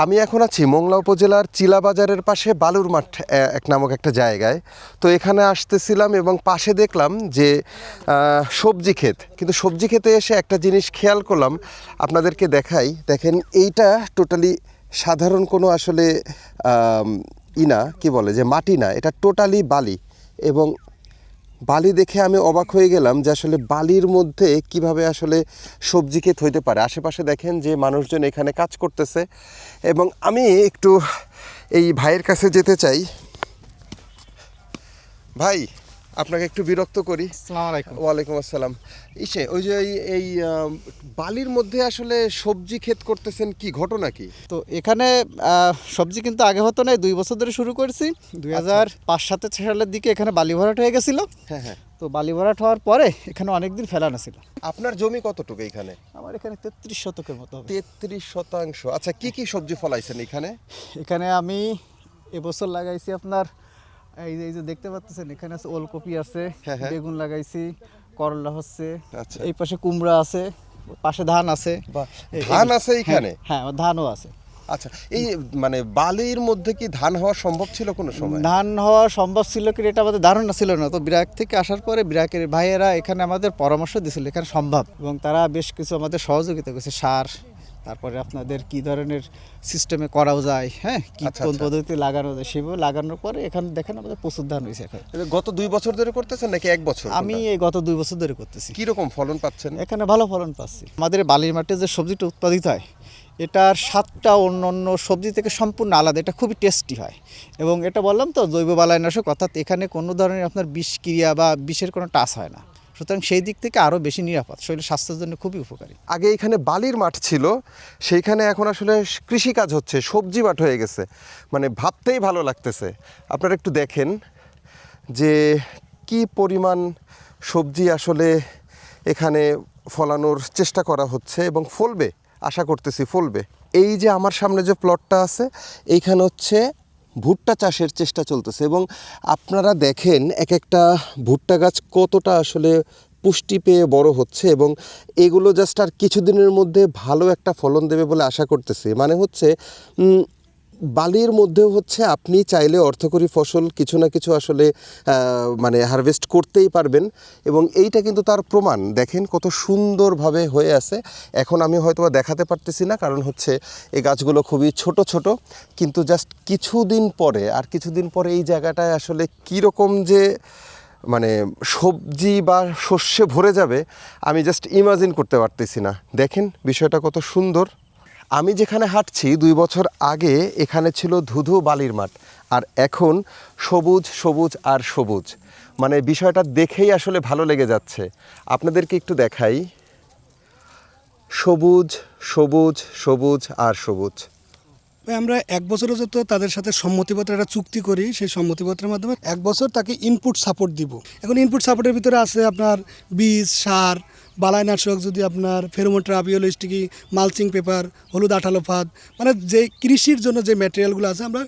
আমি এখন আছি মোংলা উপজেলার চিলাবাজারের পাশে বালুর মাঠ এক নামক একটা জায়গায়। তো এখানে আসতেছিলাম এবং পাশে দেখলাম যে সবজি ক্ষেত, কিন্তু সবজি ক্ষেতে এসে একটা জিনিস খেয়াল করলাম, আপনাদেরকে দেখাই। দেখেন, এইটা টোটালি সাধারণ কোনো আসলে ইনা কি বলে যে মাটি না, এটা টোটালি বালি। এবং বালি দেখে আমি অবাক হয়ে গেলাম যে আসলে বালির মধ্যে কিভাবে আসলে সবজি ক্ষেত হইতে পারে। আশেপাশে দেখেন যে মানুষজন এখানে কাজ করতেছে এবং আমি একটু এই ভাইয়ের কাছে যেতে চাই। ভাই, আপনাকে একটু বিরক্ত করি। আসসালামু আলাইকুম। ওয়ালাইকুম আসসালাম। ওই যে এই বালির মধ্যে আসলে সবজি ক্ষেত করতেছেন, কি ঘটনা কি? তো এখানে সবজি কিন্তু আগে হতো না, 2 বছর ধরে শুরু করেছি। 2005-7 সালের দিকে এখানে বালি ভরাট হয়ে গেছিল। হ্যাঁ হ্যাঁ। তো বালি ভরাট হওয়ার পরে এখানে অনেকদিন ফেলানো ছিল। আপনার জমি কতটুকু এখানে? আমার এখানে 33 শতকের মতো হবে। 33%। আচ্ছা, কি কি সবজি ফলাইছেন এখানে? এখানে আমি এবছর লাগাইছি আপনার এই যে দেখতে পাচ্ছেন, এখানে আছে ওলকপি আছে, হ্যাঁ, হ্যাঁ। বেগুন লাগাইছি, করলা হচ্ছে, আচ্ছা। এই পাশে কুমড়া আছে, পাশে ধান আছে। ধান আছে এখানে? হ্যাঁ, ধানও আছে। আচ্ছা, এই মানে বালির মধ্যে কি ধান হওয়া সম্ভব ছিল কোনো সময়? ধান হওয়া সম্ভব ছিল কি এটা আমাদের ধারণা ছিল না। তো ব্র্যাক থেকে আসার পরে ব্র্যাকের ভাইয়েরা এখানে আমাদের পরামর্শ দিয়েছিল এখানে সম্ভব, এবং তারা বেশ কিছু আমাদের সহযোগিতা করেছে। সার, তারপরে আপনাদের কি ধরনের সিস্টেমে করাও যায়, হ্যাঁ, কি আচ্ছা, কোন আচ্ছা। পদ্ধতিতে লাগানো যায়, সেভাবে লাগানোর পরে এখানে দেখেন আমাদের প্রচুর ধান হয়েছে এখন। গত 2 বছর ধরে করতেছেন নাকি 1 বছর? আমি এই গত 2 বছর ধরে করতেছি। কি রকম ফলন পাচ্ছেন? এখানে ভালো ফলন পাচ্ছি। আমাদের এই বালির মাঠে যে সবজিটা উৎপাদিত হয়, এটার স্বাদটা অন্য অন্য সবজি থেকে সম্পূর্ণ আলাদা। এটা খুবই টেস্টি হয়, এবং এটা বললাম তো জৈব বালাইনাশক, অর্থাৎ এখানে কোনো ধরনের আপনার বিষক্রিয়া বা বিষের কোনো টাচ হয় না। সুতরাং সেই দিক থেকে আরও বেশি নিরাপদ, শরীর স্বাস্থ্যের জন্য খুবই উপকারী। আগে এখানে বালির মাঠ ছিল, সেইখানে এখন আসলে কৃষিকাজ হচ্ছে, সবজি মাঠ হয়ে গেছে। মানে ভাবতেই ভালো লাগতেছে। আপনারা একটু দেখেন যে কি পরিমাণ সবজি আসলে এখানে ফলানোর চেষ্টা করা হচ্ছে এবং ফলবে, আশা করতেছি ফলবে। এই যে আমার সামনে যে প্লটটা আছে, এইখানে হচ্ছে ভুট্টা চাষের চেষ্টা চলতেছে। এবং আপনারা দেখেন এক একটা ভুট্টা গাছ কতটা আসলে পুষ্টি পেয়ে বড় হচ্ছে, এবং এগুলো জাস্ট আর কিছুদিনের মধ্যে ভালো একটা ফলন দেবে বলে আশা করতেছি। মানে হচ্ছে বালির মধ্যেও হচ্ছে আপনি চাইলে অর্থকরী ফসল কিছু না কিছু আসলে মানে হারভেস্ট করতেই পারবেন, এবং এইটা কিন্তু তার প্রমাণ। দেখেন কত সুন্দরভাবে হয়ে আছে। এখন আমি হয়তো দেখাতে পারতেছি না, কারণ হচ্ছে এই গাছগুলো খুবই ছোট ছোট, কিন্তু জাস্ট কিছুদিন পরে এই জায়গাটায় আসলে কীরকম যে মানে সবজি বা শস্যে ভরে যাবে, আমি জাস্ট ইমাজিন করতে পারতেছি না। দেখেন বিষয়টা কত সুন্দর। আমি যেখানে হাঁটছি 2 বছর আগে এখানে ছিল ধুধু বালির মাঠ, আর এখন সবুজ সবুজ আর সবুজ। মানে বিষয়টা দেখেই আসলে ভালো লেগে যাচ্ছে। আপনাদেরকে একটু দেখাই, সবুজ সবুজ সবুজ আর সবুজ। আমরা 1 বছরের যত তাদের সাথে সম্মতিপত্র একটা চুক্তি করি, সেই সম্মতিপত্রের মাধ্যমে 1 বছর তাকে ইনপুট সাপোর্ট দিব। এখন ইনপুট সাপোর্টের ভিতরে আছে আপনার বীজ, সার, বালাইনাশক, যদি আপনার pheromone trap, yellow sticky, mulching paper, হলুদ আঠালো ফাঁদ, মানে যে কৃষির জন্য যে ম্যাটেরিয়ালগুলো আছে আমরা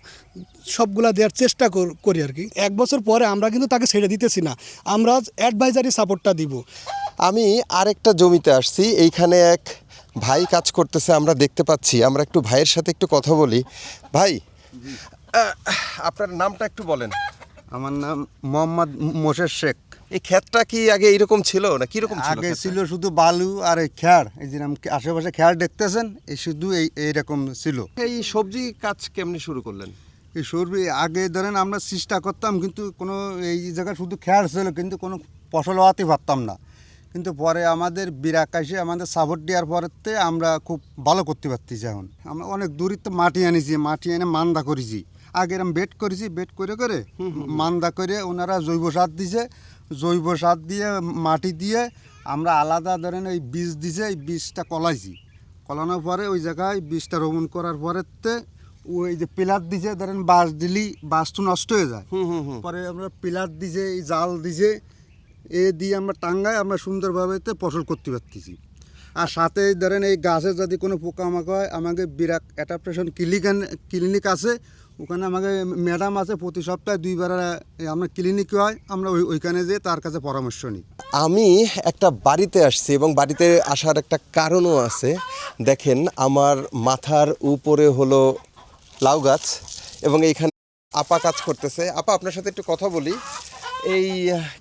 সবগুলা দেওয়ার চেষ্টা করি আর কি। 1 বছর পরে আমরা কিন্তু তাকে ছেড়ে দিতেছি না, আমরা অ্যাডভাইজারি সাপোর্টটা দিব। আমি আরেকটা জমিতে আসছি, এইখানে এক ভাই কাজ করতেছে আমরা দেখতে পাচ্ছি। আমরা একটু ভাইয়ের সাথে একটু কথা বলি। ভাই, আপনার নামটা একটু বলেন। আমার নাম মোহাম্মদ মোশের শেখ। এই ক্ষেতটা কি আগে এইরকম ছিল না কিরকম ছিল? আগে ছিল শুধু বালু আর এই খ্যার, এই যে আশেপাশে খ্যার দেখতেছেন, এই শুধু এইরকম ছিল। এই সবজি কাজ কেমনি শুরু করলেন? এই সবজি আগে ধরেন আমরা চেষ্টা করতাম, কিন্তু কোনো এই জায়গায় শুধু খ্যার ছিল, কিন্তু কোনো ফসল হওয়াতে পারতাম না। কিন্তু পরে আমাদের বিরাক এসে আমাদের সাপোর্ট দেওয়ার পরেতে আমরা খুব ভালো করতে পারতেছি। এখন আমরা অনেক দূরিত্ব মাটি আনিছি, মাটি এনে মান্দা করেছি। আগে এরকম বেড করেছি, বেড করে করে মান্দা করে ওনারা জৈব সার দিছে, জৈব সার দিয়ে মাটি দিয়ে আমরা আলাদা ধরেন এই বীজ দিছে, এই বীজটা কলাইছি। কলানোর পরে ওই জায়গায় বীজটা রোপণ করার পরেতে ওই যে পিলার দিছে, ধরেন বাঁশ দিলি বাঁশ তো নষ্ট হয়ে যায়। পরে আমরা পিলার দিছে, এই জাল দিছে, এ দিয়ে আমরা টাঙ্গায় আমরা সুন্দরভাবে ফসল করতে পারতেছি। আর সাথে ধরেন এই গাছে যদি কোনো পোকামাকড় হয়, আমাকে বিরাট অ্যাডাপ্টেশন ক্লিনিক আছে, ওখানে আমাকে ম্যাডাম আছে, প্রতি সপ্তাহে 2বার আমরা ক্লিনিক হয়, আমরা ওইখানে যেয়ে তার কাছে পরামর্শ নিই। আমি একটা বাড়িতে আসছি এবং বাড়িতে আসার একটা কারণও আছে। দেখেন আমার মাথার উপরে হলো লাউ গাছ এবং এইখানে আপা কাজ করতেছে। আপা, আপনার সাথে একটু কথা বলি। এই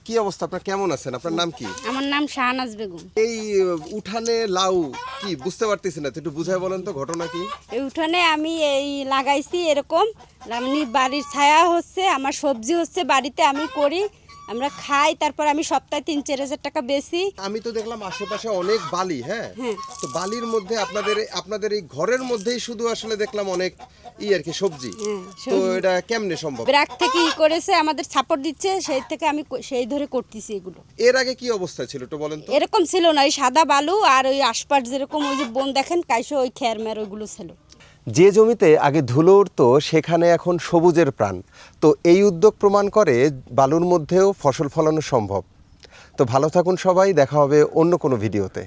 কি অবস্থা, আপনার কেমন আছেন? আপনার নাম কি? আমার নাম শাহনাজ বেগম। এই উঠানে লাউ কি বুঝতে পারতেছি না, তো একটু বুঝাই বলেন তো ঘটনা কি? এই উঠানে আমি এই লাগাইছি এরকম, আমি বাড়ির ছায়া হচ্ছে, আমার সবজি হচ্ছে, বাড়িতে আমি করি, আমরা খাই, তারপর আমি সপ্তাহে 3-4 হাজার টাকা বেশি। আমি তো দেখলাম আশেপাশে অনেক বালি। হ্যাঁ, তো বালির মধ্যে আপনাদের এই ঘরের মধ্যেই শুধু আসলে দেখলাম অনেক আর কি সবজি। তো এটা কেমনে সম্ভব? ব্র্যাক থেকে করেছে, আমাদের সাপোর্ট দিচ্ছে, সেই থেকে আমি সেই ধরে করতেছি এগুলো। এর আগে কি অবস্থা ছিল একটু বলেন তো? এরকম ছিল না, ওই সাদা বালু আর ওই আশপাশ যেরকম ওই যে বন দেখেন কাইসো, ওই খেয়ার মেয়ার ওইগুলো ছিল। যে জমিতে আগে ধুলো উঠতো সেখানে এখন সবুজের প্রাণ। তো এই উদ্যোগ প্রমাণ করে বালুর মধ্যেও ফসল ফলানো সম্ভব। তো ভালো থাকুন সবাই, দেখা হবে অন্য কোনো ভিডিওতে।